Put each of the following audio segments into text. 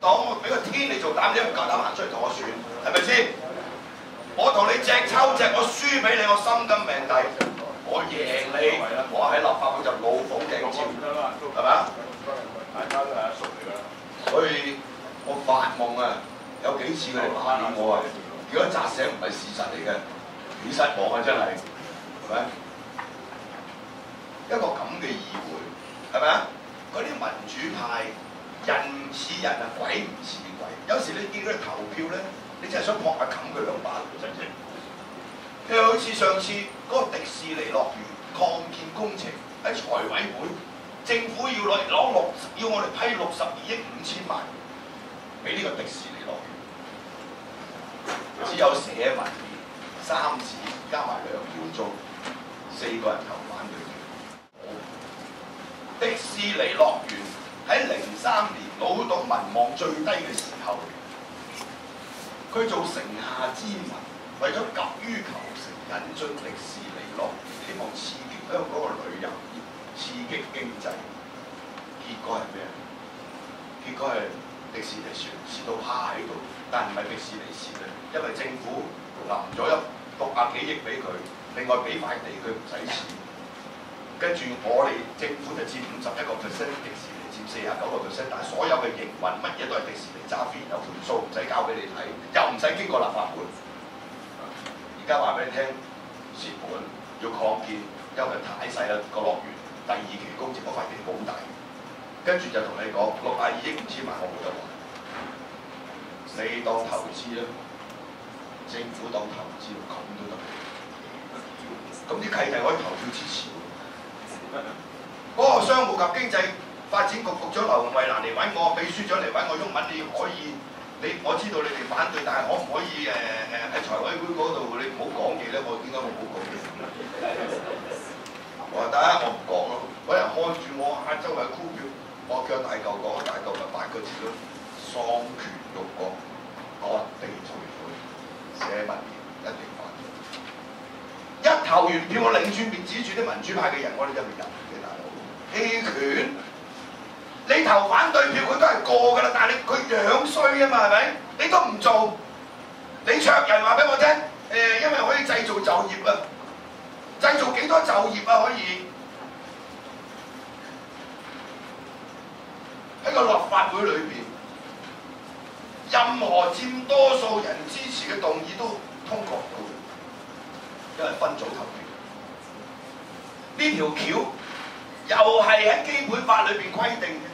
黨我俾個天你做膽，你都唔夠膽行出嚟同我選，係咪先？我同你隻抽隻，我輸俾你，我心甘命抵，我贏你，我喺立法會就老虎頸招，係咪啊？大家都係阿叔嚟㗎。所以我發夢啊，有幾次佢哋打臉我啊，如果扎醒唔係事實嚟嘅，幾失望啊真係，係咪？一個咁嘅議會，係咪啊？嗰啲民主派人唔似人啊，鬼唔似鬼。有時你見佢哋投票咧，你真係想撲下冚佢兩把，真係。譬如好似上次嗰個迪士尼樂園擴建工程喺財委會，政府要要我哋批62億5千萬俾呢個迪士尼樂園，只有社民連3子加埋2秒鐘，4個人投反對票。迪士尼樂園喺03年老董民望最低嘅時候，佢做城下之民，為咗急於求成，引進迪士尼樂園，希望刺激香港嘅旅遊業，刺激經濟。結果係咩啊？結果係迪士尼蝕到趴喺度，但唔係迪士尼蝕啊，因為政府臨咗60幾億俾佢，另外俾塊地佢唔使錢。跟住我哋政府就佔51%，迪士尼佔49%，但係所有嘅營運乜嘢都係迪士尼揸 fit，有盤數唔使交俾你睇，又唔使經過立法會。而家話俾你聽，蝕本要擴建，因為太細啦個樂園，第2期工程嗰塊地好大，跟住就同你講62億5千萬我冇得還，你當投資啦，政府當投資咁都得，咁啲契弟可以投票支持。嗰個商務及經濟發展局局長劉慧蘭嚟揾我，秘書長嚟揾我，毓民你可以，我知道你哋反對，但係可唔可以喺財委會嗰度你唔好講嘢咧？我點解我唔好講嘢？我話得，我唔講咯。嗰人看住我周圍箍票，我叫大嚿講，大嚿咪8個字咯：喪權辱國，割地賠款，社民連一定反對。一投完票，我擰轉面指住啲民主派嘅人，我哋就係人嘅大佬，棄權。你投反對票，佢都係過㗎啦，但係佢樣衰啊嘛，係咪？你都唔做，李卓人話俾我聽，因為可以製造就業啊，製造幾多就業啊？可以喺個立法會裏邊，任何佔多數人支持嘅動議都通過唔到嘅。因為分組投票，呢條橋又係喺基本法裏邊規定嘅，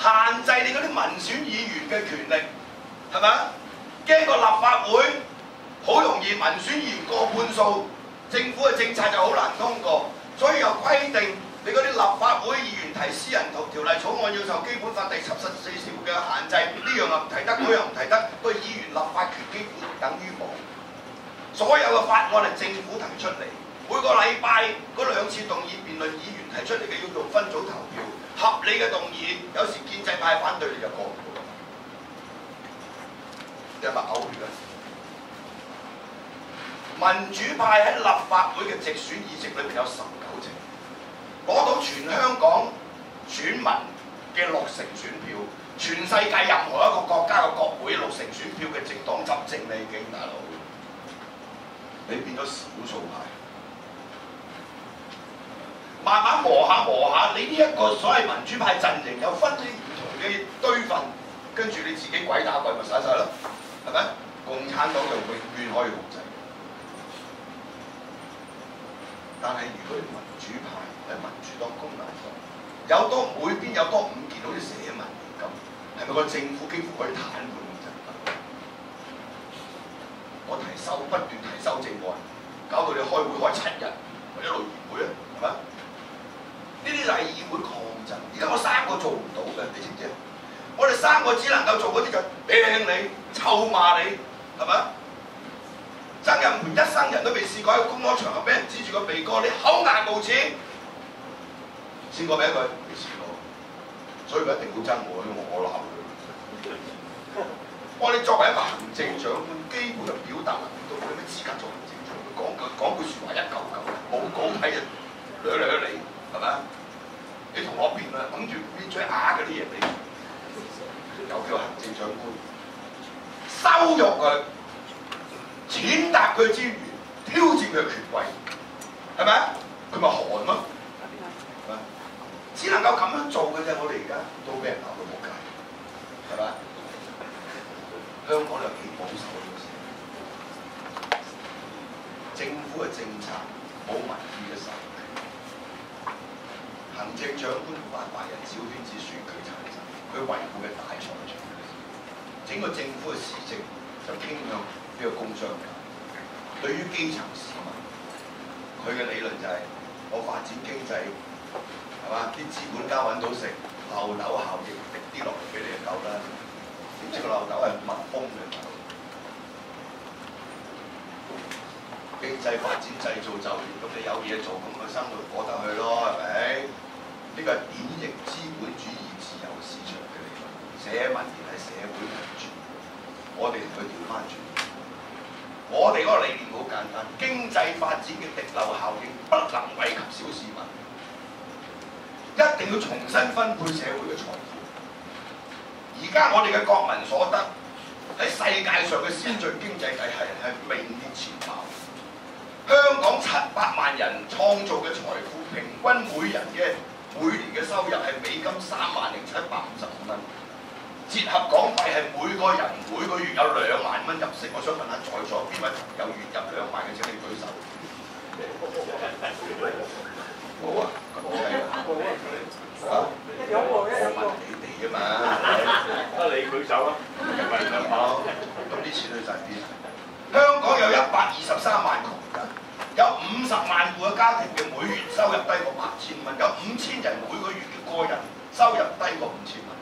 限制你嗰啲民選議員嘅權力，係咪啊？驚個立法會好容易民選議員過半數，政府嘅政策就好難通過，所以又規定你嗰啲立法會議員提私人條例草案要受基本法第74條嘅限制，呢樣又唔提得，嗰樣唔提得，個議員立法權基本等於冇。所有嘅法案係政府提出嚟，每個禮拜嗰2次動議辯論，議員提出嚟嘅要用分組投票，合理嘅動議，有時建制派反對你就過唔到。你係咪嘔血啊？民主派喺立法會嘅直選議席裏邊有19席，攞到全香港選民嘅6成選票，全世界任何一個國家嘅國會6成選票嘅政黨執政，你已經大佬。你變咗少數派，慢慢磨下，你呢一個所謂民主派陣營又分啲唔同嘅堆份，跟住你自己鬼打鬼咪晒咯，係咪？共產黨就永遠可以控制。但係如果民主派係民主黨、公民黨，每邊有多5件好似社民連咁，係咪個政府幾乎可以癱瘓？我不斷提修正案，搞到你開會開7日，或者1路延會啊，係咪？呢啲就係議會抗爭。而家我3個做唔到嘅，你知唔知啊？我哋3個只能夠做嗰啲就掟你、臭罵你，係咪？曾蔭權一生人都未試過喺公開場合俾人指住個鼻哥，你厚顏無恥，試過未佢？未試過，所以佢一定會憎我，因為我鬧佢。我哋作為一個行政長官，基本嘅表達能力都冇，有咩資格做行政長官？講句説話一嚿嚿，冇稿睇就掠你，係咪啊？你同我辯啊，諗住變咗啞嗰啲嘢你，又叫行政長官，羞辱佢，踐踏佢之餘，挑戰佢嘅權威，係咪啊？佢咪寒咯，係咪？只能夠咁樣做嘅啫。我哋而家都俾人鬧到冇計，係咪？香港有幾保守嗰時，政府嘅政策冇民意嘅授權，行政長官同埋白人小圈子選舉產生，佢維護嘅大財團，整個政府嘅施政就傾向呢個工商界。對於基層市民，佢嘅理論就係、我發展經濟，係嘛？啲資本家揾到食，漏斗效應滴啲落嚟俾你就夠啦。點知個漏斗係密封嘅，經濟發展製造就業，咁你有嘢做，咁個生活過得去咯，係咪？呢個係典型資本主義自由市場嘅理論。社民連係社會民主，我哋同佢調翻轉。我哋嗰個理念好簡單，經濟發展嘅滴漏效應不能惠及小市民，一定要重新分配社會嘅財富。而家我哋嘅國民所得喺世界上嘅先進經濟體系係名列前茅。香港700萬人創造嘅財富，平均每年嘅收入係美金30,755蚊。折合港幣係每個人每個月有2萬蚊入息。我想問下在座邊位有月入2萬嘅請你舉手。冇啊，咁係啊。我問你哋啊嘛。你舉手啊？問我。咁啲錢去晒邊？香港有123萬窮人，有50萬戶嘅家庭嘅每月收入低過8,000蚊，有5000人每個月嘅個人收入低過5,000蚊。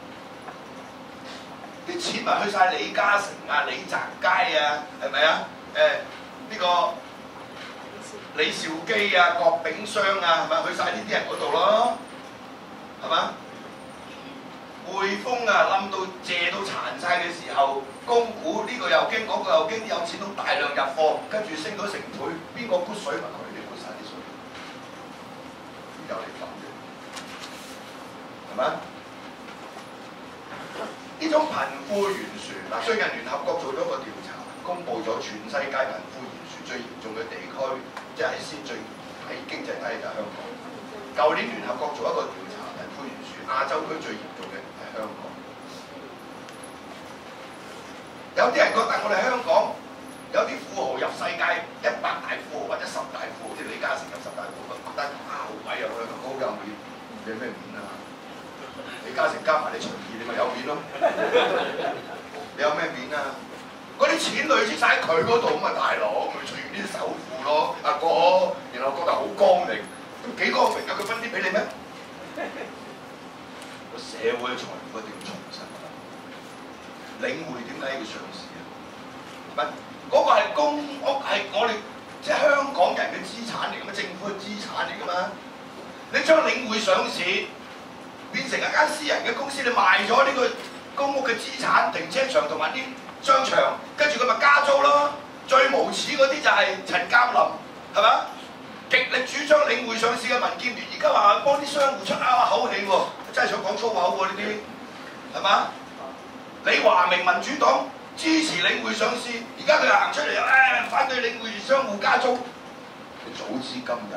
啲錢咪去晒李嘉誠啊、李澤楷啊，係咪啊？呢個李兆基啊、郭炳湘啊，係咪去晒呢啲人嗰度咯？係嘛？匯豐啊冧到借到殘晒嘅時候，供股呢個又經嗰個又經，有錢佬大量入貨，跟住升咗成倍，邊個潑水咪佢哋潑晒啲水，有你份嘅，係咪？呢種貧富懸殊嗱，最近聯合國做咗個調查，公佈咗全世界貧富懸殊最嚴重嘅地區，即係先最喺經濟體就係香港。舊年聯合國做一個調查，貧富懸殊亞洲區最嚴重嘅係香港。有啲人覺得我哋香港有啲富豪入世界100大富豪或者10大富豪，即係李嘉誠入10大富豪，覺得好鬼啊！香港好有面，你有咩面啊？李嘉誠加埋你隨意，你咪有面咯。你有咩面啊？嗰啲錢累積晒喺佢嗰度，咁啊大佬，咪隨便啲首富咯，阿哥，然後覺得好光明，咁幾光明啊？佢分啲俾你咩？個社會嘅財富一定要重新領匯點解要上市啊？唔係嗰個係公屋，係我哋即係香港人嘅資產嚟㗎嘛，政府嘅資產嚟㗎嘛。你將領匯上市，變成一間私人嘅公司，你賣咗呢個公屋嘅資產、停車場同埋啲商場，跟住佢咪加租咯。最無恥嗰啲就係陳鑑林，係咪？極力主張領匯上市嘅民建聯，而家話幫啲商戶出口氣喎，真係想講粗口喎呢啲，係嘛？李華明民主黨支持領匯上市，而家佢行出嚟反對領匯商戶加租，你早知今日